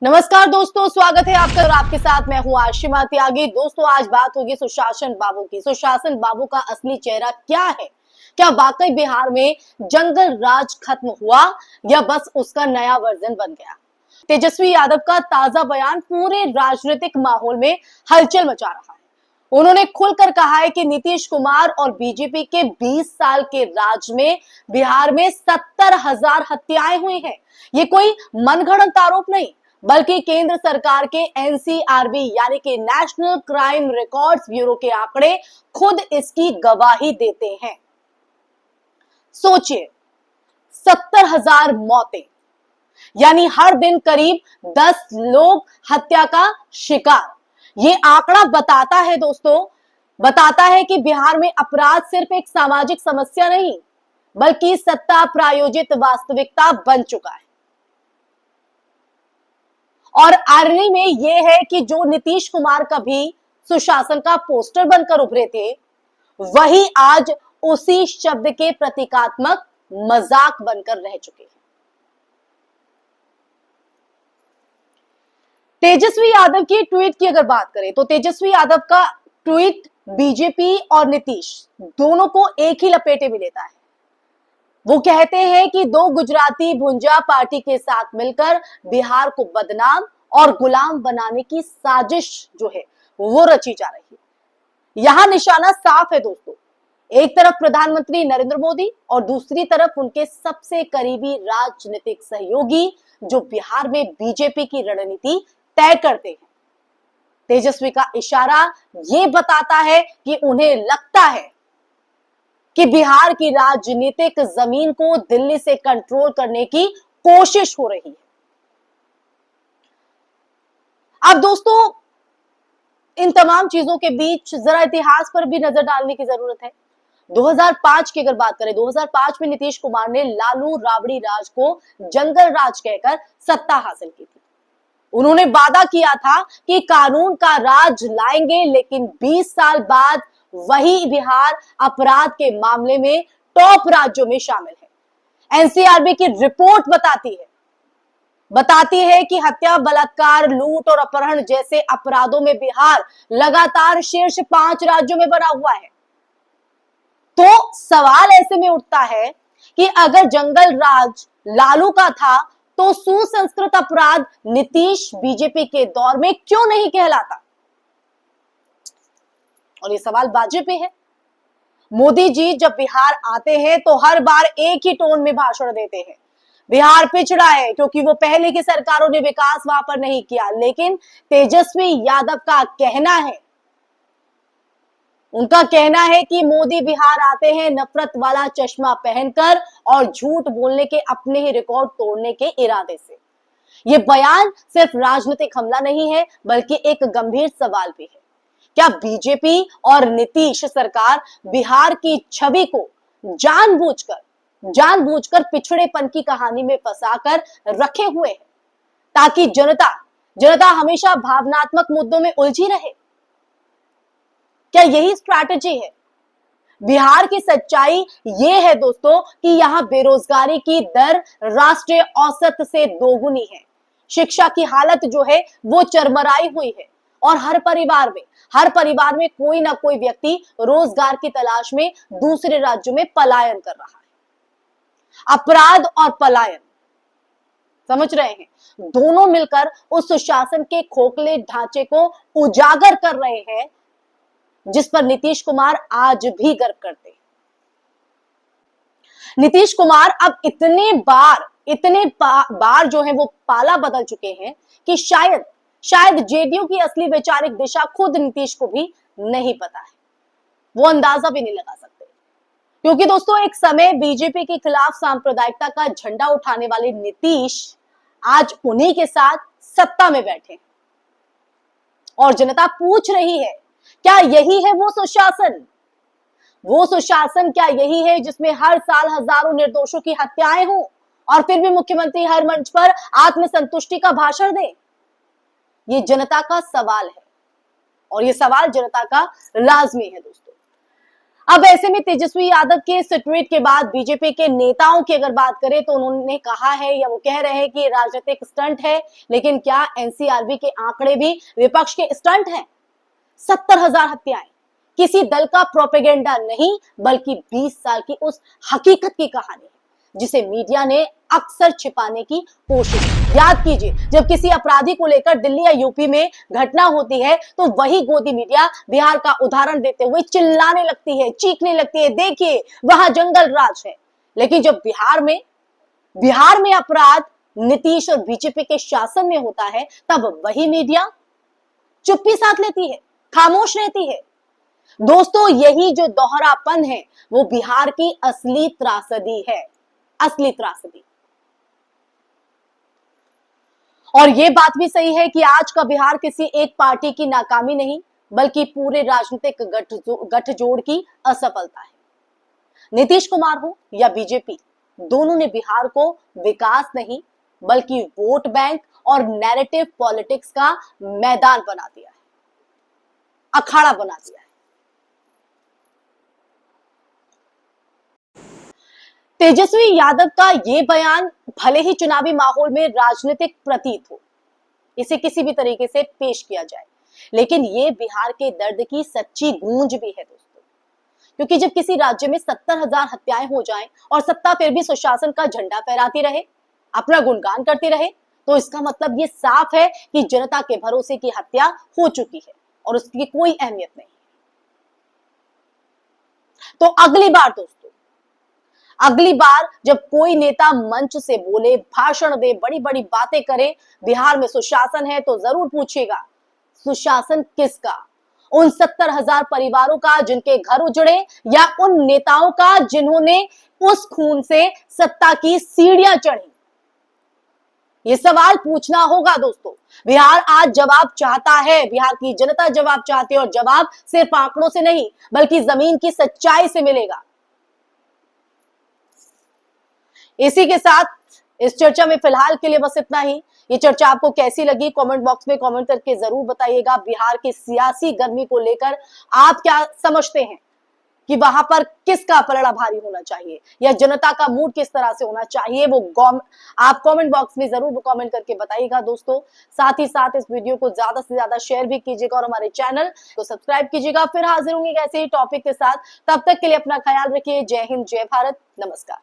नमस्कार दोस्तों, स्वागत है आपका और आपके साथ मैं हूं आशिमा त्यागी। दोस्तों, आज बात होगी सुशासन बाबू की। सुशासन बाबू का असली चेहरा क्या है? क्या वाकई बिहार में जंगल राज खत्म हुआ या बस उसका नया वर्जन बन गया? तेजस्वी यादव का ताजा बयान पूरे राजनीतिक माहौल में हलचल मचा रहा है। उन्होंने खुलकर कहा है कि नीतीश कुमार और बीजेपी के 20 साल के राज में बिहार में 70,000 हत्याएं हुई हैं। ये कोई मनगढ़ंत आरोप नहीं, बल्कि केंद्र सरकार के एनसीआरबी यानी कि नेशनल क्राइम रिकॉर्ड्स ब्यूरो के आंकड़े खुद इसकी गवाही देते हैं। सोचिए, 70,000 मौतें, यानी हर दिन करीब 10 लोग हत्या का शिकार। ये आंकड़ा बताता है दोस्तों, बताता है कि बिहार में अपराध सिर्फ एक सामाजिक समस्या नहीं, बल्कि सत्ता प्रायोजित वास्तविकता बन चुका है। और आयरनी में यह है कि जो नीतीश कुमार कभी सुशासन का पोस्टर बनकर उभरे थे, वही आज उसी शब्द के प्रतीकात्मक मजाक बनकर रह चुके हैं। तेजस्वी यादव की ट्वीट की अगर बात करें तो तेजस्वी यादव का ट्वीट बीजेपी और नीतीश दोनों को एक ही लपेटे में लेता है। वो कहते हैं कि दो गुजराती भुंजा पार्टी के साथ मिलकर बिहार को बदनाम और गुलाम बनाने की साजिश जो है वो रची जा रही है। यहां निशाना साफ है दोस्तों, एक तरफ प्रधानमंत्री नरेंद्र मोदी और दूसरी तरफ उनके सबसे करीबी राजनीतिक सहयोगी जो बिहार में बीजेपी की रणनीति तय करते हैं। तेजस्वी का इशारा ये बताता है कि उन्हें लगता है कि बिहार की राजनीतिक जमीन को दिल्ली से कंट्रोल करने की कोशिश हो रही है। अब दोस्तों, इन तमाम चीजों के बीच जरा इतिहास पर भी नजर डालने की जरूरत है। 2005 की अगर बात करें, 2005 में नीतीश कुमार ने लालू राबड़ी राज को जंगल राज कहकर सत्ता हासिल की थी। उन्होंने वादा किया था कि कानून का राज लाएंगे, लेकिन 20 साल बाद वही बिहार अपराध के मामले में टॉप राज्यों में शामिल है। एनसीआरबी की रिपोर्ट बताती है कि हत्या, बलात्कार, लूट और अपहरण जैसे अपराधों में बिहार लगातार शीर्ष 5 राज्यों में बना हुआ है। तो सवाल ऐसे में उठता है कि अगर जंगल राज लालू का था, तो सुसंस्कृत अपराध नीतीश बीजेपी के दौर में क्यों नहीं कहलाता? और ये सवाल वाजिब है। मोदी जी जब बिहार आते हैं तो हर बार एक ही टोन में भाषण देते हैं। बिहार पिछड़ा है क्योंकि वो पहले की सरकारों ने विकास वहां पर नहीं किया। लेकिन तेजस्वी यादव का कहना है, उनका कहना है कि मोदी बिहार आते हैं नफरत वाला चश्मा पहनकर और झूठ बोलने के अपने ही रिकॉर्ड तोड़ने के इरादे से। यह बयान सिर्फ राजनीतिक हमला नहीं है, बल्कि एक गंभीर सवाल भी है। क्या बीजेपी और नीतीश सरकार बिहार की छवि को जानबूझकर पिछड़ेपन की कहानी में फंसाकर रखे हुए है, ताकि जनता हमेशा भावनात्मक मुद्दों में उलझी रहे? क्या यही स्ट्रैटेजी है? बिहार की सच्चाई ये है दोस्तों कि यहां बेरोजगारी की दर राष्ट्रीय औसत से दोगुनी है। शिक्षा की हालत जो है वो चरमराई हुई है और हर परिवार में कोई ना कोई व्यक्ति रोजगार की तलाश में दूसरे राज्यों में पलायन कर रहा है। अपराध और पलायन, समझ रहे हैं, दोनों मिलकर उस सुशासन के खोखले ढांचे को उजागर कर रहे हैं जिस पर नीतीश कुमार आज भी गर्व करते हैं। नीतीश कुमार अब इतने बार जो है वो पाला बदल चुके हैं कि शायद जेडीयू की असली वैचारिक दिशा खुद नीतीश को भी नहीं पता है। वो अंदाजा भी नहीं लगा सकते, क्योंकि दोस्तों एक समय बीजेपी के खिलाफ सांप्रदायिकता का झंडा उठाने वाले नीतीश आज उन्हीं के साथ सत्ता में बैठे हैं। और जनता पूछ रही है, क्या यही है वो सुशासन? क्या यही है जिसमें हर साल हजारों निर्दोषों की हत्याएं हों और फिर भी मुख्यमंत्री हर मंच पर आत्मसंतुष्टि का भाषण दे? ये जनता का सवाल है और ये सवाल जनता का लाजमी है दोस्तों। अब ऐसे में तेजस्वी यादव के इस ट्वीट के बाद बीजेपी के नेताओं की अगर बात करें तो उन्होंने कहा है या वो कह रहे हैं कि ये राजनीतिक स्टंट है, लेकिन क्या एनसीआरबी के आंकड़े भी विपक्ष के स्टंट हैं? 70,000 हत्याएं किसी दल का प्रोपेगेंडा नहीं, बल्कि 20 साल की उस हकीकत की कहानी है जिसे मीडिया ने अक्सर छिपाने की कोशिश की। याद कीजिए, जब किसी अपराधी को लेकर दिल्ली या यूपी में घटना होती है तो वही गोदी मीडिया बिहार का उदाहरण देते हुए चिल्लाने लगती है, चीखने लगती है, देखिए वहां जंगल राज है। लेकिन जब बिहार में अपराध नीतीश और बीजेपी के शासन में होता है, तब वही मीडिया चुप्पी साध लेती है, खामोश रहती है। दोस्तों, यही जो दोहरापन है वो बिहार की असली त्रासदी है, असली त्रासदी। और ये बात भी सही है कि आज का बिहार किसी एक पार्टी की नाकामी नहीं, बल्कि पूरे राजनीतिक गठजोड़ की असफलता है। नीतीश कुमार हो या बीजेपी, दोनों ने बिहार को विकास नहीं बल्कि वोट बैंक और नैरेटिव पॉलिटिक्स का मैदान बना दिया है, अखाड़ा बना दिया है। तेजस्वी यादव का यह बयान भले ही चुनावी माहौल में राजनीतिक प्रतीत हो, इसे किसी भी तरीके से पेश किया जाए, लेकिन ये बिहार के दर्द की सच्ची गूंज भी है दोस्तों। क्योंकि जब किसी राज्य में 70,000 हत्याएं हो जाएं और सत्ता फिर भी सुशासन का झंडा फहराती रहे, अपना गुणगान करती रहे, तो इसका मतलब ये साफ है कि जनता के भरोसे की हत्या हो चुकी है और उसकी कोई अहमियत नहीं। तो अगली बार जब कोई नेता मंच से बोले, भाषण दे, बड़ी बड़ी बातें करे, बिहार में सुशासन है, तो जरूर पूछिएगा सुशासन किसका? उन 70,000 परिवारों का जिनके घर उजड़े, या उन नेताओं का जिन्होंने उस खून से सत्ता की सीढ़ियां चढ़ी? ये सवाल पूछना होगा दोस्तों। बिहार आज जवाब चाहता है, बिहार की जनता जवाब चाहती है, और जवाब सिर्फ आंकड़ों से नहीं बल्कि जमीन की सच्चाई से मिलेगा। इसी के साथ इस चर्चा में फिलहाल के लिए बस इतना ही। ये चर्चा आपको कैसी लगी कमेंट बॉक्स में कमेंट करके जरूर बताइएगा। बिहार की सियासी गर्मी को लेकर आप क्या समझते हैं कि वहां पर किसका पलड़ा भारी होना चाहिए या जनता का मूड किस तरह से होना चाहिए, वो आप कमेंट बॉक्स में जरूर कमेंट करके बताइएगा दोस्तों। साथ ही साथ इस वीडियो को ज्यादा से ज्यादा शेयर भी कीजिएगा और हमारे चैनल को सब्सक्राइब कीजिएगा। फिर हाजिर होंगे ऐसे ही टॉपिक के साथ, तब तक के लिए अपना ख्याल रखिए। जय हिंद, जय भारत, नमस्कार।